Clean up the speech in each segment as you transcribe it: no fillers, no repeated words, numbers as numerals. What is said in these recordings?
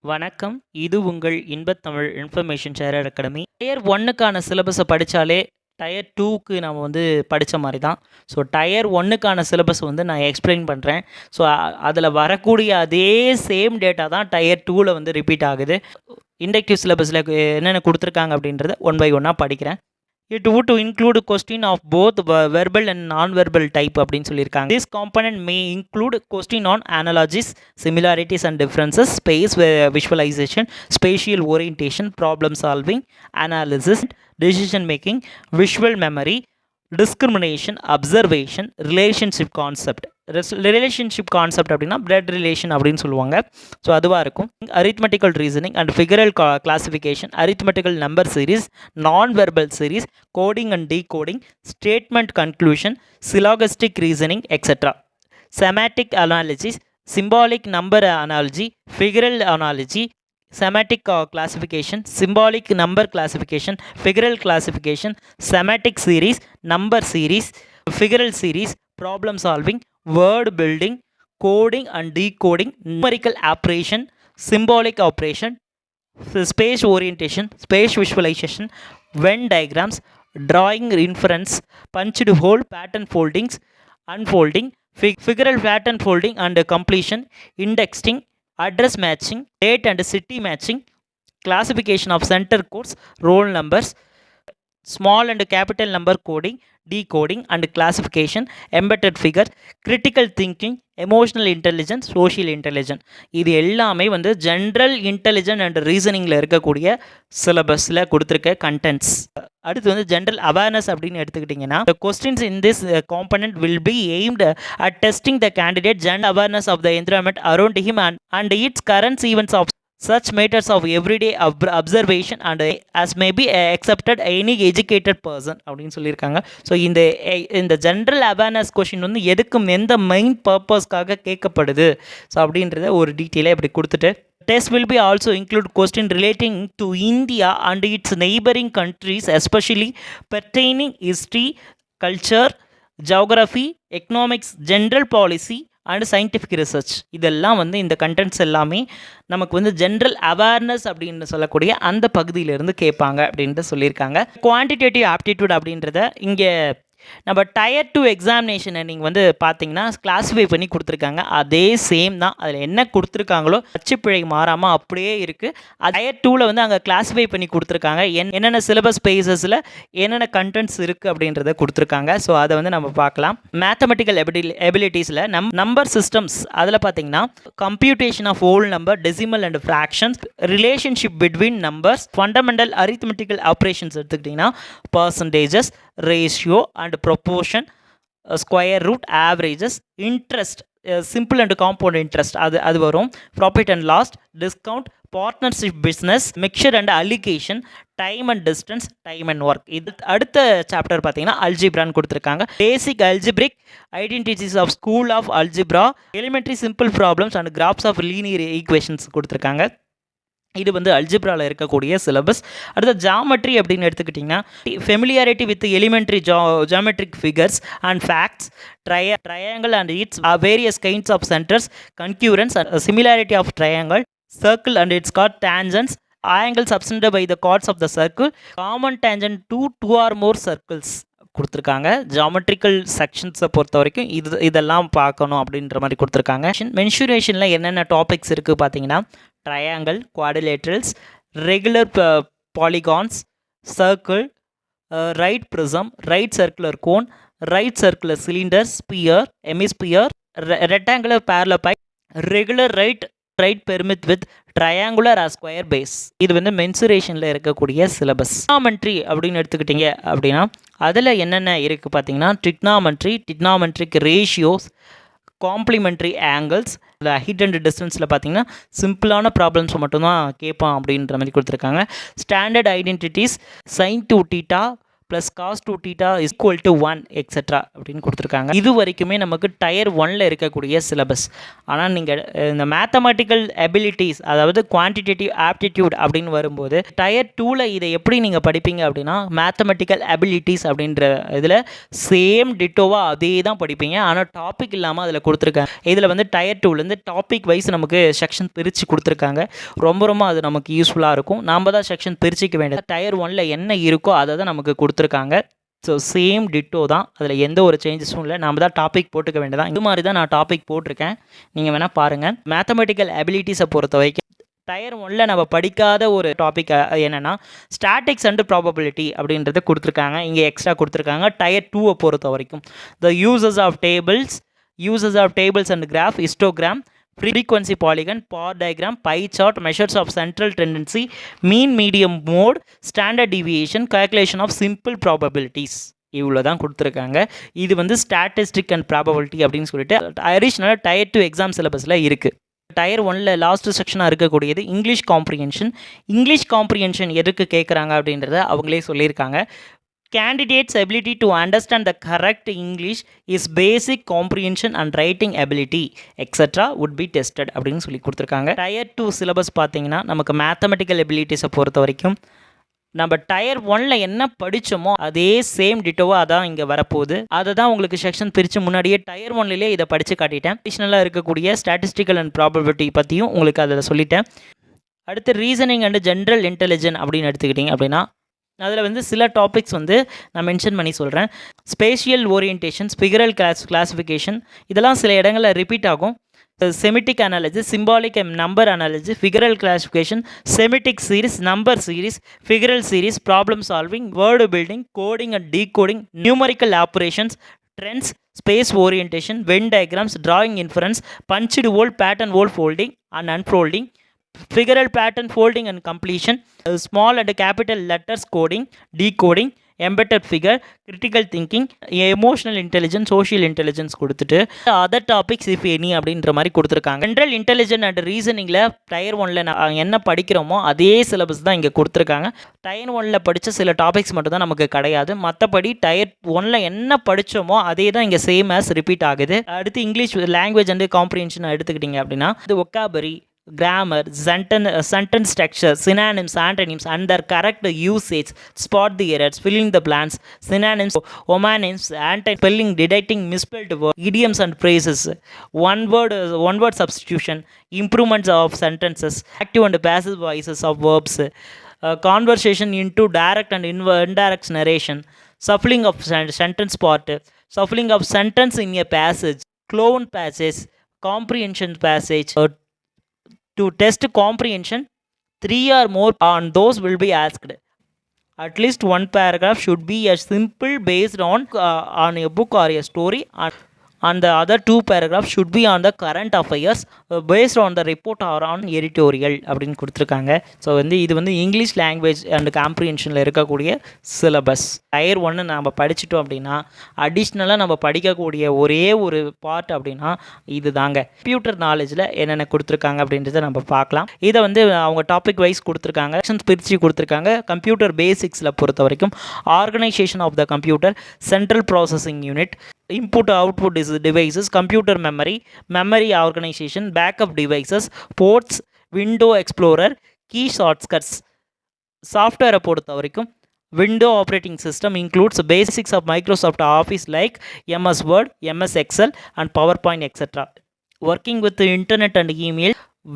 வணக்கம். இது உங்கள் இன்பத்தமிழ் இன்ஃபர்மேஷன் ஷேரர் அகாடமி. டயர் 1க்கான சிலபஸை படித்தாலே டயர் 2க்கு நம்ம படித்த மாதிரி தான். ஸோ டயர் 1க்கான சிலபஸ் நான் எக்ஸ்பிளைன் பண்ணுறேன். ஸோ அதில் வரக்கூடிய அதே சேம் டேட்டா தான் டயர் 2ல் ரிப்பீட் ஆகுது. இண்டக்டிவ் சிலபஸில் என்னென்ன கொடுத்துருக்காங்க அப்படின்றத ஒன் பை ஒன்னாக படிக்கிறேன். It would include question of both verbal and non-verbal type அப்படின்னு சொல்லியிருக்காங்க. This component may include question on analogies, similarities and differences, space visualization, spatial orientation, problem solving, analysis, decision making, visual memory, discrimination, observation, relationship concept. Relationship concept அப்படின்னா blood relation அப்படின்னு சொல்லுவாங்க. So அதுவாக இருக்கும். Arithmetical reasoning and figural classification, arithmetical number series, non verbal series, coding and decoding, statement conclusion, syllogistic reasoning etcetera. Semantic analysis, symbolic number analogy, figural analogy, semantic classification, symbolic number classification, figural classification, semantic series, number series, figural series, problem solving, word building, coding and decoding, numerical operation, symbolic operation, space orientation, space visualization, Venn diagrams, drawing inference, punched hole, pattern foldings, unfolding, figural pattern folding and completion, indexing, address matching, date and city matching, classification of center codes, roll numbers, small and capital number coding, decoding and classification, embedded figure, critical thinking, emotional intelligence, social intelligence. இது எல்லாமே general intelligent and ரீசனிங்கில் இருக்கக்கூடிய சிலபஸில் கொடுத்துருக்க contents. அடுத்து general awareness அப்படின்னு எடுத்துக்கிட்டிங்கன்னா, the questions in this component will be aimed at testing the candidate general awareness of the environment around him and its current events of such matters of everyday observation and as may be accepted any educated person அப்படின்னு சொல்லியிருக்காங்க. So இந்த general awareness question எதுக்கும் எந்த main பர்பஸ்க்காக கேட்கப்படுது so அப்படின்றத ஒரு டீட்டெயிலாக இப்படி கொடுத்துட்டு, test will be also include question relating to India and its neighboring countries, especially pertaining history, culture, geography, economics, general policy and scientific research. இதெல்லாம் இந்த கண்டென்ட்ஸ் எல்லாமே நமக்கு ஜென்ரல் அவேர்னஸ் அப்படின்னு சொல்லக்கூடிய அந்த பகுதியிலேருந்து கேட்பாங்க அப்படின்ட்டு சொல்லியிருக்காங்க. குவான்டிடேட்டிவ் ஆப்டிடியூட் அப்படின்றத இங்கே நம்ம டயர் 2 எக்ஸாமினேஷனை நீங்கள் பார்த்தீங்கன்னா கிளாஸிஃபை பண்ணி கொடுத்துருக்காங்க. அதே சேம் தான். அதில் என்ன கொடுத்துருக்காங்களோ அச்சுப்பிழை மாறாமல் அப்படியே இருக்குது. டயர் 2ல் அங்கே கிளாஸிஃபை பண்ணி கொடுத்துருக்காங்க. என்னென்ன சிலபஸ் பேசஸில் என்னென்ன கண்டென்ட்ஸ் இருக்குது அப்படின்றத கொடுத்துருக்காங்க. ஸோ அதை நம்ம பார்க்கலாம். மேத்தமெட்டிக்கல் எபிலிட்டிஸில் நம்பர் சிஸ்டம்ஸ் அதில் பார்த்தீங்கன்னா computation of whole number, decimal and fractions, relationship between numbers, fundamental arithmetical operations எடுத்துக்கிட்டிங்கன்னா percentages, ratio and proportion, square root, averages, interest, simple and compound interest அது வரும், profit and loss, discount, partnership business, mixture and alligation, time and distance, time and work. இது அடுத்த chapter பார்த்தீங்கன்னா அல்ஜிப்ரான்னு கொடுத்துருக்காங்க. Basic algebraic identities of school of algebra, elementary simple problems and graphs of linear equations கொடுத்துருக்காங்க. இது அல்ஜிப்ராவில் இருக்கக்கூடிய syllabus. அடுத்த geometry அப்படின்னு எடுத்துக்கிட்டிங்கன்னா familiarity with elementary geometric figures and facts, triangle and its various kinds of centres, congruence and similarity of triangle, circle and its காட் tangents, angle subtended by the chords of the circle, common tangent to 2 or more circles கொடுத்துருக்காங்க. Geometrical செக்ஷன்ஸை பொறுத்த வரைக்கும் இதெல்லாம் பார்க்கணும் அப்படின்ற மாதிரி கொடுத்துருக்காங்க. மென்சுரேஷனில் என்னென்ன டாபிக்ஸ் இருக்குது பார்த்தீங்கன்னா triangle, quadrilaterals, regular polygons, circle, right prism, right circular cone, right circular cylinder, sphere, hemisphere, rectangular parallelepiped, regular right pyramid with triangular or square base. இது மென்சுரேஷனில் இருக்கக்கூடிய சிலபஸ். டிக்னாமெட்ரி அப்படின்னு எடுத்துக்கிட்டிங்க அப்படின்னா அதில் என்னென்ன இருக்குது பார்த்தீங்கன்னா trigonometric ratios, complementary angles, height and டிஸ்டன்ஸில் பார்த்தீங்கன்னா சிம்பிளான ப்ராப்ளம்ஸ் மட்டும்தான் கேட்பான் அப்படின்ற மாதிரி கொடுத்துருக்காங்க. Standard identities, sine two theta, plus cos two theta is equal to 1 etcetera அப்படின்னு கொடுத்துருக்காங்க. இது வரைக்குமே நமக்கு டயர் 1ல் இருக்கக்கூடிய சிலபஸ். ஆனால் நீங்கள் இந்த மேத்தமெட்டிக்கல் எபிலிட்டிஸ், அதாவது குவான்டிடேட்டிவ் ஆப்டிடியூட் அப்படின்னு வரும்போது டயர் 2ல் இதை எப்படி நீங்கள் படிப்பீங்க அப்படின்னா மேத்தமெட்டிக்கல் எபிலிட்டிஸ் அப்படின்ற இதில் சேம் டிட்டோவாக அதே தான் படிப்பீங்க. ஆனால் டாபிக் இல்லாமல் அதில் கொடுத்துருக்காங்க. இதில் வந்து டயர் 2லேருந்து டாபிக் வைஸ் நமக்கு செக்ஷன் பிரித்து கொடுத்துருக்காங்க. ரொம்ப ரொம்ப அது நமக்கு யூஸ்ஃபுல்லாக இருக்கும். நாம் தான் செக்ஷன் பிரிச்சுக்க வேண்டியது. டயர் 1ல் என்ன இருக்கோ அதை தான் நமக்கு கொடுத்துருக்காங்க. ஸோ சேம் டிட்டோ தான், அதில் எந்த ஒரு சேஞ்சஸும் இல்லை. நாம் தான் டாபிக் போட்டுக்க வேண்டியதான். இது மாதிரி தான் நான் டாபிக் போட்டிருக்கேன், நீங்கள் வேணால் பாருங்கள். மேத்தமெட்டிக்கல் எபிலிட்டிஸை பொறுத்த வரைக்கும் டயர் 1ல் நம்ம படிக்காத ஒரு டாபிக் என்னென்னா ஸ்டாட்டிக்ஸ் அண்ட் ப்ராபபிலிட்டி அப்படின்றத கொடுத்துருக்காங்க. இங்கே எக்ஸ்ட்ரா கொடுத்துருக்காங்க. டயர் 2வை பொறுத்த வரைக்கும் the uses of tables and graph, histogram, frequency polygon, power diagram, pie chart, measures of central tendency, mean medium mode, standard deviation, calculation of simple probabilities. இவ்வளோ தான் கொடுத்துருக்காங்க. இது வந்து ஸ்டாட்டிஸ்டிக் அண்ட் ப்ராபபிலிட்டி அப்படின்னு சொல்லிட்டு அடிஷ்னலாக டயர் 2 எக்ஸாம் சிலபஸில் இருக்குது. டயர் 1ல் லாஸ்ட் செக்ஷனாக இருக்கக்கூடியது இங்கிலீஷ் காம்ப்ரிஹென்ஷன் எதுக்கு கேட்குறாங்க அப்படின்றத அவங்களே சொல்லியிருக்காங்க. Candidates' ability to understand the correct English is basic comprehension and writing ability etc. would be tested அப்படின்னு சொல்லி கொடுத்துருக்காங்க. டயர் 2 சிலபஸ் பார்த்தீங்கன்னா நமக்கு மேத்தமெட்டிக்கல் எபிலிட்டிஸை பொறுத்த வரைக்கும் நம்ம டயர் 1ல் என்ன படித்தோமோ அதே சேம் டிட்டோவாக அதான் இங்கே வரப்போகுது. அதை தான் உங்களுக்கு செக்ஷன் பிரித்து முன்னாடியே டயர் 1லே இதை படித்து காட்டிட்டேன். அடிஷ்னலாக இருக்கக்கூடிய ஸ்டாட்டிஸ்டிக்கல் அண்ட் ப்ராபபிலிட்டி பற்றியும் உங்களுக்கு அதில் சொல்லிட்டேன். அடுத்து ரீசனிங் அண்ட் ஜென்ரல் இன்டெலிஜென்ஸ் அப்படின்னு எடுத்துக்கிட்டிங்க அப்படின்னா அதில் வந்து சில டாபிக்ஸ் வந்து நான் மென்ஷன் பண்ணி சொல்கிறேன். ஸ்பேஷியல் ஓரியன்டேஷன், ஃபிகரல் கிளாஸிஃபிகேஷன், இதெல்லாம் சில இடங்களில் ரிப்பீட் ஆகும். Semitic analysis, symbolic number analysis, ஃபிகரல் classification, Semitic series, number series, ஃபிகரல் series, problem solving, word building, coding and decoding, numerical operations, trends, space orientation, when diagrams, drawing inference, punched whole, pattern whole folding and unfolding, figural pattern folding and completion, small and capital letters coding, decoding, embedded figure, critical thinking, emotional intelligence, social intelligence கொடுத்துட்டு other topics if any அப்படின்ற மாதிரி கொடுத்துருக்காங்க. General intelligence and ரீசனிங்கில் tyre 1ல் என்ன படிக்கிறோமோ அதே syllabus தான் இங்கே கொடுத்துருக்காங்க. டயர் 1ல் படித்த சில டாபிக்ஸ் மட்டும் தான் நமக்கு கிடையாது. மற்றபடி டயர் 1ல் என்ன படித்தோமோ அதே தான் இங்கே சேம் ஆஸ் ரிப்பீட் ஆகுது. அடுத்து இங்கிலீஷ் லாங்குவேஜ் அண்ட் காம்ப்ரிஹென்ஷன் எடுத்துக்கிட்டிங்க அப்படின்னா இது ஒக்காபரி, grammar, sentence structure, synonyms, antonyms and their correct usage, spot the errors, fill in the blanks, synonyms, homonyms, spelling, detecting misspelled words, idioms and phrases, one word substitution, improvements of sentences, active and passive voices of verbs, conversation into direct and indirect narration, shuffling of sentence part, shuffling of sentence in a passage, clown passage, comprehension passage. To test comprehension, 3 or more on those will be asked. At least one paragraph should be a simple based on a book or a story, and the other 2 paragraphs should be on the current affairs based on the report or on editorial அப்படின்னு கொடுத்துருக்காங்க. So வந்து இது வந்து English language and காம்ப்ரிஹென்ஷனில் இருக்கக்கூடிய syllabus. Tyre 1 நம்ம படிச்சிட்டோம் அப்படின்னா அடிஷ்னலாக நம்ம படிக்கக்கூடிய ஒரே ஒரு பார்ட் அப்படின்னா இது தாங்க. கம்ப்யூட்டர் நாலேஜில் என்னென்ன கொடுத்துருக்காங்க அப்படின்றத நம்ம பார்க்கலாம். இதை வந்து அவங்க டாபிக் வைஸ் கொடுத்துருக்காங்க, செக்ஷன்ஸ் பிரித்து கொடுத்துருக்காங்க. கம்ப்யூட்டர் பேசிக்ஸில் பொறுத்த வரைக்கும் organisation of the computer, central processing unit, input output devices, computer memory organization, backup devices, ports, window explorer, key shortcuts. சாஃப்ட்வேரை பொறுத்த வரைக்கும் window operating system includes basics of Microsoft Office like MS Word, MS Excel and PowerPoint etc. Working with the internet and email,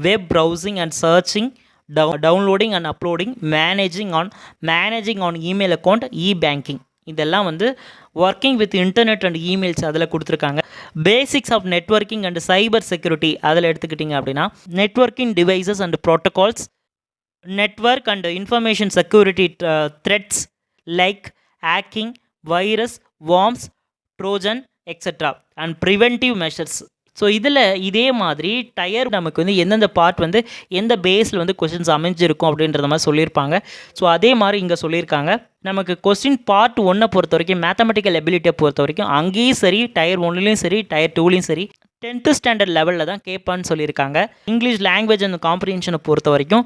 web browsing and searching, downloading and uploading, managing on email account, e-banking. இதெல்லாம் வந்து working with internet and emails அதில் கொடுத்துருக்காங்க. Basics of networking and cyber security அதில் எடுத்துக்கிட்டிங்க அப்படின்னா networking devices and protocols, network and information security threats like hacking, virus, worms, trojan etcetera and preventive measures. So இதில் இதே மாதிரி டயர் நமக்கு வந்து எந்தெந்த பார்ட் வந்து எந்த பேஸில் வந்து கொஸ்டின்ஸ் அமைஞ்சிருக்கும் அப்படின்றத மாதிரி சொல்லியிருப்பாங்க. ஸோ அதே மாதிரி இங்கே சொல்லியிருக்காங்க. நமக்கு கொஸ்டின் பார்ட் 1 பொறுத்த வரைக்கும் மேத்தமெட்டிக்கல் எபிலிட்டியை பொறுத்த வரைக்கும் அங்கேயும் சரி, டயர் 1லையும் சரி, டயர் 2லையும் சரி 10th ஸ்டாண்டர்ட் லெவலில் தான் கேட்பான்னு சொல்லியிருக்காங்க. இங்கிலீஷ் லாங்குவேஜ் அண்ட் காம்ப்ரிஹென்ஷனை பொறுத்த வரைக்கும்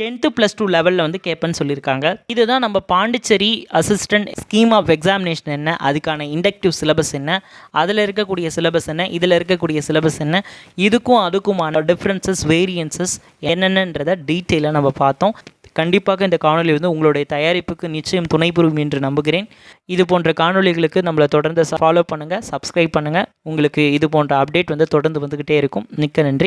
10th + 2 லெவலில் வந்து கேட்பேன்னு சொல்லியிருக்காங்க. இதுதான் நம்ம Pondicherry assistant scheme of examination என்ன, அதுக்கான இண்டக்டிவ் சிலபஸ் என்ன, அதில் இருக்கக்கூடிய சிலபஸ் என்ன, இதில் இருக்கக்கூடிய சிலபஸ் என்ன, இதுக்கும் அதுக்குமான டிஃப்ரென்சஸ் வேரியன்சஸ் என்னென்னன்றதை டீட்டெயிலாக நம்ம பார்த்தோம். கண்டிப்பாக இந்த காணொலி வந்து உங்களுடைய தயாரிப்புக்கு நிச்சயம் துணை புரியும் என்று நம்புகிறேன். இது போன்ற காணொலிகளுக்கு நம்மளை தொடர்ந்து ஃபாலோ பண்ணுங்கள், சப்ஸ்கிரைப் பண்ணுங்கள். உங்களுக்கு இது போன்ற அப்டேட் வந்து தொடர்ந்து வந்துக்கிட்டே இருக்கும். மிக்க நன்றி.